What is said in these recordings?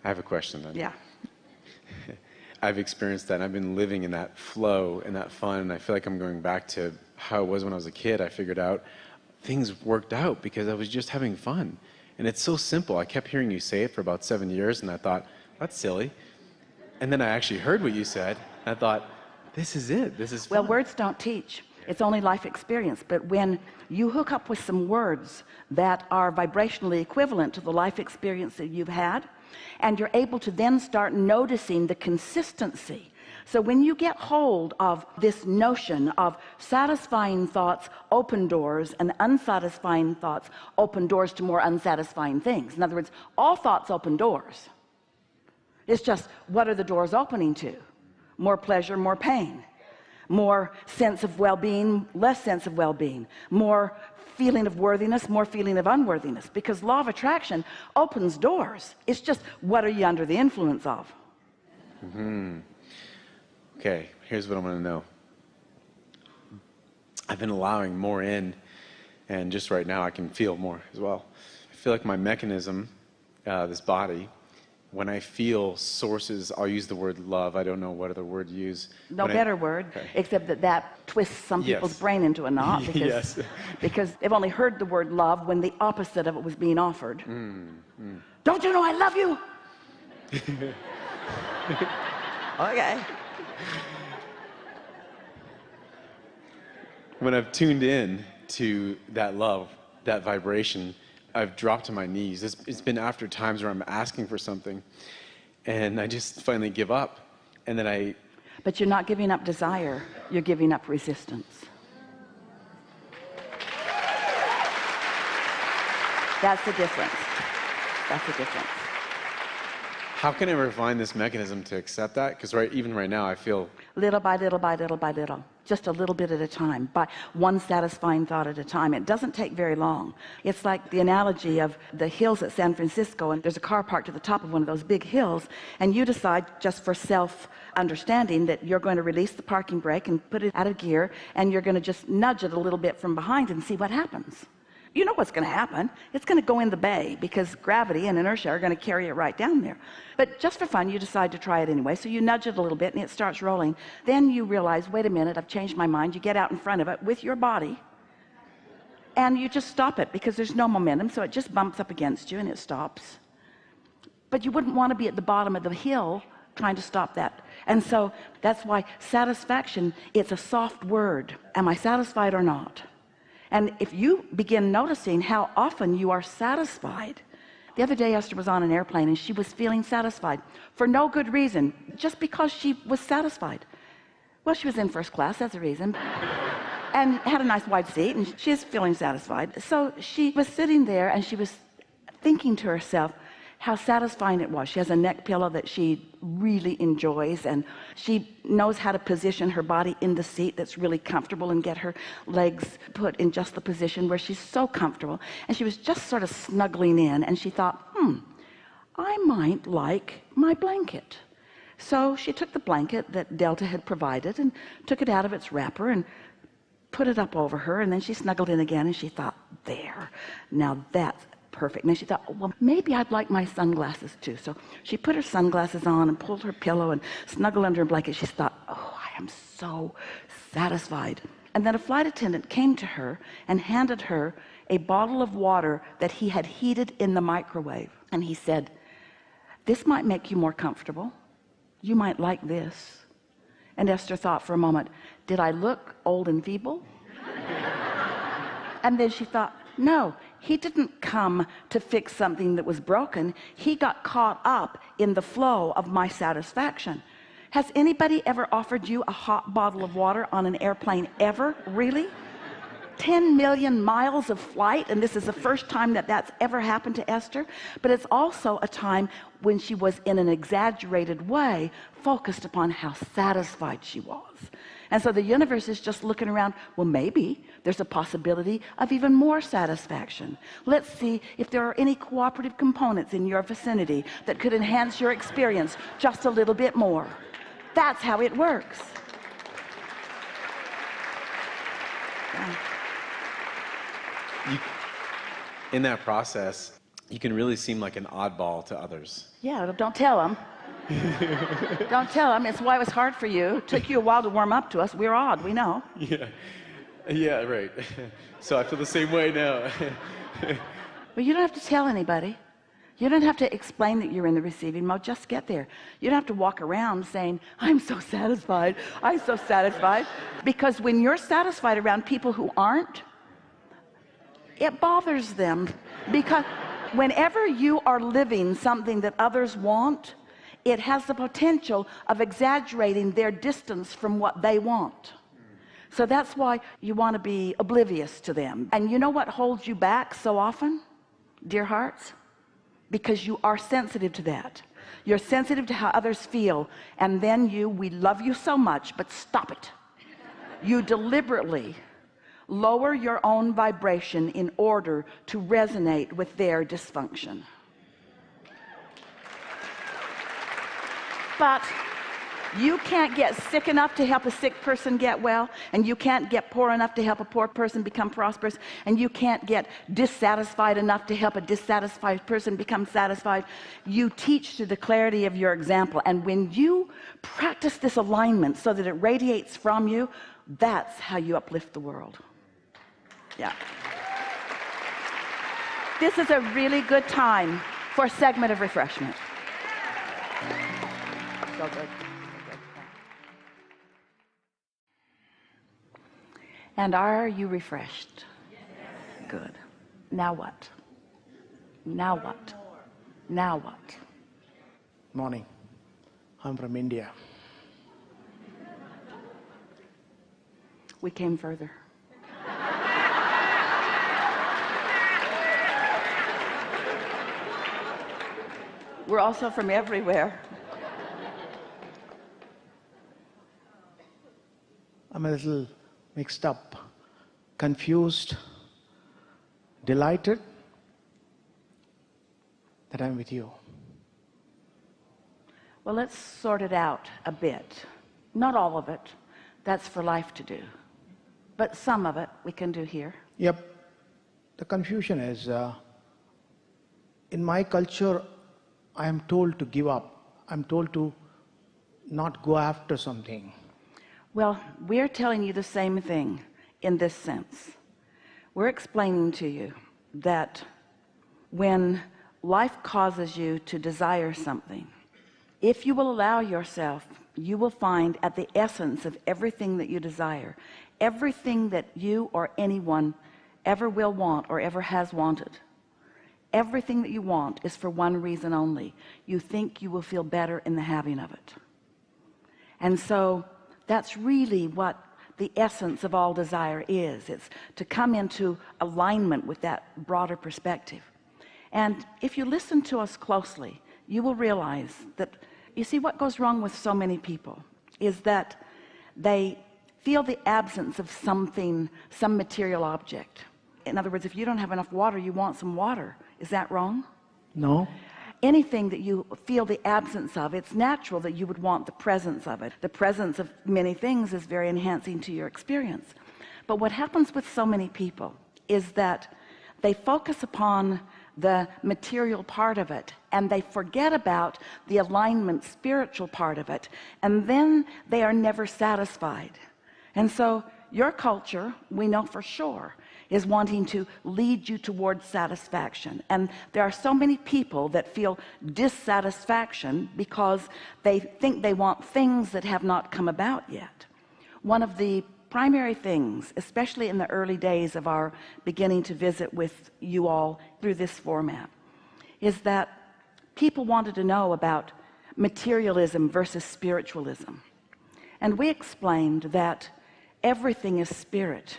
I have a question then. Yeah. I've experienced that, and I've been living in that flow and that fun, and I feel like I'm going back to how it was when I was a kid. I figured out things worked out because I was just having fun. And it's so simple. I kept hearing you say it for about 7 years, and I thought, that's silly. And then I actually heard what you said, and I thought, this is it. This is fun. Well, words don't teach. It's only life experience. But when you hook up with some words that are vibrationally equivalent to the life experience that you've had, and you're able to then start noticing the consistency. So when you get hold of this notion of satisfying thoughts open doors and unsatisfying thoughts open doors to more unsatisfying things. In other words, all thoughts open doors. It's just, what are the doors opening to? More pleasure, more pain, more sense of well-being, less sense of well-being, more feeling of worthiness, more feeling of unworthiness, because law of attraction opens doors. It's just, what are you under the influence of? Okay, here's what I want to know. I've been allowing more in, and just right now I can feel more as well. I feel like my mechanism, this body, when I feel sources, I'll use the word love. I don't know what other word to use. No better word, okay. except that twists some people's brain into a knot, because, Yes. because they've only heard the word love when the opposite of it was being offered. Don't you know I love you? Okay. When I've tuned in to that love, that vibration, I've dropped to my knees. It's been after times where I'm asking for something, and I just finally give up, and then But you're not giving up desire, you're giving up resistance. That's the difference. That's the difference. How can I refine this mechanism to accept that? Because even right now I feel Little by little by little by little, just a little bit at a time, by one satisfying thought at a time. It doesn't take very long. It's like the analogy of the hills at San Francisco, and there's a car parked at the top of one of those big hills, and you decide, just for self-understanding, that you're going to release the parking brake and put it out of gear, and you're going to just nudge it a little bit from behind and see what happens. You know what's going to happen. It's going to go in the bay, because gravity and inertia are going to carry it right down there. But just for fun, you decide to try it anyway. So you nudge it a little bit and it starts rolling. Then you realize, wait a minute, I've changed my mind. You get out in front of it with your body and you just stop it, because there's no momentum. So it just bumps up against you and it stops. But you wouldn't want to be at the bottom of the hill trying to stop that. And so that's why satisfaction, it's a soft word. Am I satisfied or not? And if you begin noticing how often you are satisfied. The other day Esther was on an airplane and she was feeling satisfied for no good reason, just because she was satisfied. Well, she was in first class, that's a reason, and had a nice wide seat, and she is feeling satisfied. So she was sitting there and she was thinking to herself how satisfying it was. She has a neck pillow that she really enjoys, and she knows how to position her body in the seat that's really comfortable and get her legs put in just the position where she's so comfortable. And she was just sort of snuggling in, and she thought, I might like my blanket. So she took the blanket that Delta had provided and took it out of its wrapper and put it up over her, and then she snuggled in again, and she thought, there, now that's perfect. And then she thought, well, maybe I'd like my sunglasses too. So she put her sunglasses on and pulled her pillow and snuggled under her blanket. She thought, oh, I am so satisfied. And then a flight attendant came to her and handed her a bottle of water that he had heated in the microwave. And he said, this might make you more comfortable. You might like this. And Esther thought for a moment, did I look old and feeble? And then she thought, no, he didn't come to fix something that was broken. He got caught up in the flow of my satisfaction. Has anybody ever offered you a hot bottle of water on an airplane ever? Really? 10 million miles of flight, and this is the first time that that's ever happened to Esther. But it's also a time when she was, in an exaggerated way, focused upon how satisfied she was. And so the universe is just looking around, well, maybe there's a possibility of even more satisfaction. Let's see if there are any cooperative components in your vicinity that could enhance your experience just a little bit more. That's how it works. In that process, you can really seem like an oddball to others. Yeah, don't tell them. Don't tell them. It's why it was hard for you. It took you a while to warm up to us. We're odd, we know. Yeah, yeah, right. So I feel the same way now. But you don't have to tell anybody. You don't have to explain that you're in the receiving mode. Just get there. You don't have to walk around saying, I'm so satisfied. I'm so satisfied. Because when you're satisfied around people who aren't, it bothers them. Because whenever you are living something that others want, it has the potential of exaggerating their distance from what they want. So that's why you want to be oblivious to them. And you know what holds you back so often, dear hearts? Because you are sensitive to that. You're sensitive to how others feel, and then we love you so much, but stop it. You deliberately lower your own vibration in order to resonate with their dysfunction. But you can't get sick enough to help a sick person get well, and you can't get poor enough to help a poor person become prosperous, and you can't get dissatisfied enough to help a dissatisfied person become satisfied. You teach through the clarity of your example, and when you practice this alignment so that it radiates from you, that's how you uplift the world. Yeah. This is a really good time for a segment of refreshment. So good. And are you refreshed? Yes. Good. Now what? Now what? Now what? Morning. I'm from India. We came further. We're also from everywhere. I'm a little mixed up, confused, delighted that I'm with you. Well, let's sort it out a bit. Not all of it. That's for life to do. But some of it we can do here. Yep. The confusion is, in my culture, I am told to give up. I'm told to not go after something. Well, we're telling you the same thing in this sense. We're explaining to you that when life causes you to desire something, if you will allow yourself, you will find at the essence of everything that you desire, everything that you or anyone ever will want or ever has wanted, everything that you want is for one reason only. You think you will feel better in the having of it. And so that's really what the essence of all desire is. It's to come into alignment with that broader perspective. And if you listen to us closely, you will realize that, you see, what goes wrong with so many people is that they feel the absence of something, some material object. In other words, if you don't have enough water, you want some water. Is that wrong? No. Anything that you feel the absence of, it's natural that you would want the presence of it. The presence of many things is very enhancing to your experience. But what happens with so many people is that they focus upon the material part of it, and they forget about the alignment spiritual part of it, and then they are never satisfied. And so your culture, we know for sure, is wanting to lead you towards satisfaction. And there are so many people that feel dissatisfaction because they think they want things that have not come about yet. One of the primary things, especially in the early days of our beginning to visit with you all through this format, is that people wanted to know about materialism versus spiritualism. And we explained that everything is spirit,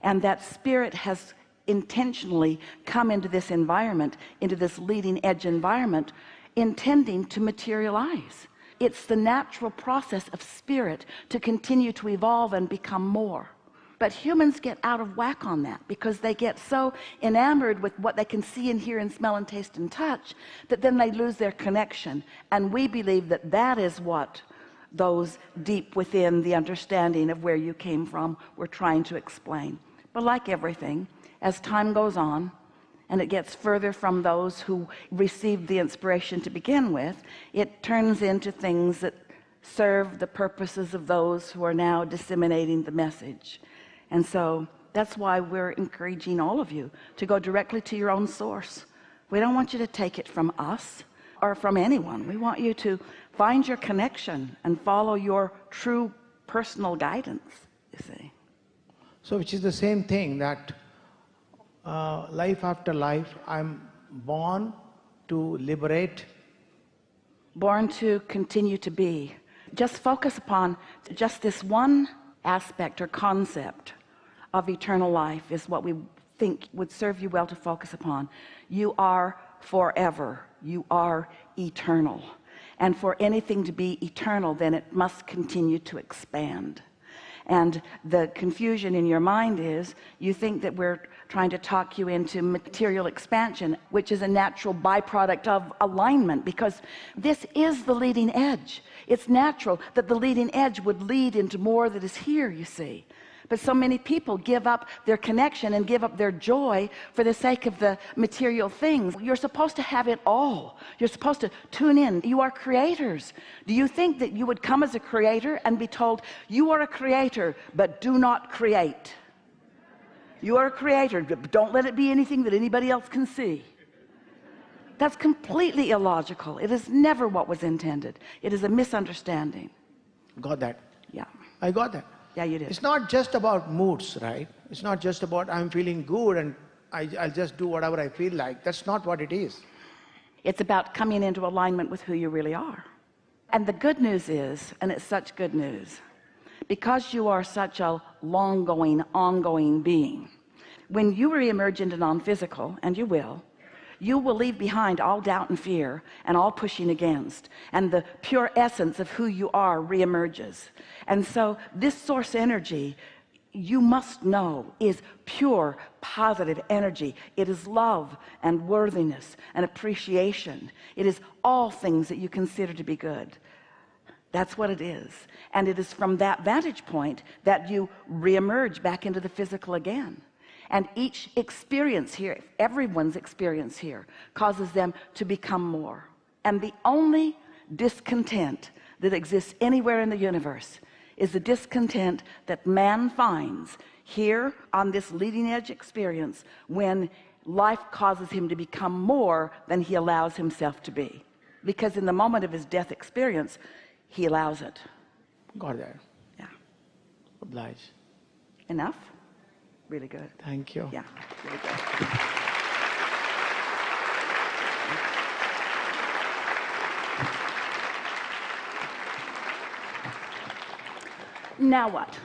and that spirit has intentionally come into this environment, into this leading edge environment, intending to materialize. It's the natural process of spirit to continue to evolve and become more. But humans get out of whack on that because they get so enamored with what they can see and hear and smell and taste and touch that then they lose their connection. And we believe that that is what those deep within the understanding of where you came from were trying to explain. But like everything, as time goes on and it gets further from those who received the inspiration to begin with, it turns into things that serve the purposes of those who are now disseminating the message. And so that's why we're encouraging all of you to go directly to your own source. We don't want you to take it from us or from anyone. We want you to find your connection and follow your true personal guidance, you see. So which is the same thing, that life after life, I'm born to liberate. Born to continue to be. Just focus upon just this one aspect or concept of eternal life is what we think would serve you well to focus upon. You are forever. You are eternal. And for anything to be eternal, then it must continue to expand. And the confusion in your mind is you think that we're trying to talk you into material expansion, which is a natural byproduct of alignment, because this is the leading edge. It's natural that the leading edge would lead into more that is here, you see. But so many people give up their connection and give up their joy for the sake of the material things. You're supposed to have it all. You're supposed to tune in. You are creators. Do you think that you would come as a creator and be told, you are a creator, but do not create? You are a creator, but don't let it be anything that anybody else can see. That's completely illogical. It is never what was intended. It is a misunderstanding. Got that? Yeah. I got that. Yeah, you did. It's not just about moods, right? It's not just about I'm feeling good and I'll just do whatever I feel like. That's not what it is. It's about coming into alignment with who you really are. And the good news is, and it's such good news, because you are such a long-going, ongoing being, when you re-emerge into non-physical, and you will leave behind all doubt and fear and all pushing against, and the pure essence of who you are re-emerges. And so this source energy, you must know, is pure positive energy. It is love and worthiness and appreciation. It is all things that you consider to be good. That's what it is. And it is from that vantage point that you re-emerge back into the physical again. And each experience here, everyone's experience here, causes them to become more. And the only discontent that exists anywhere in the universe is the discontent that man finds here on this leading edge experience when life causes him to become more than he allows himself to be. Because in the moment of his death experience, he allows it. Got that. Yeah. Oblige. Enough? Really good. Thank you. Yeah, really good. Now what?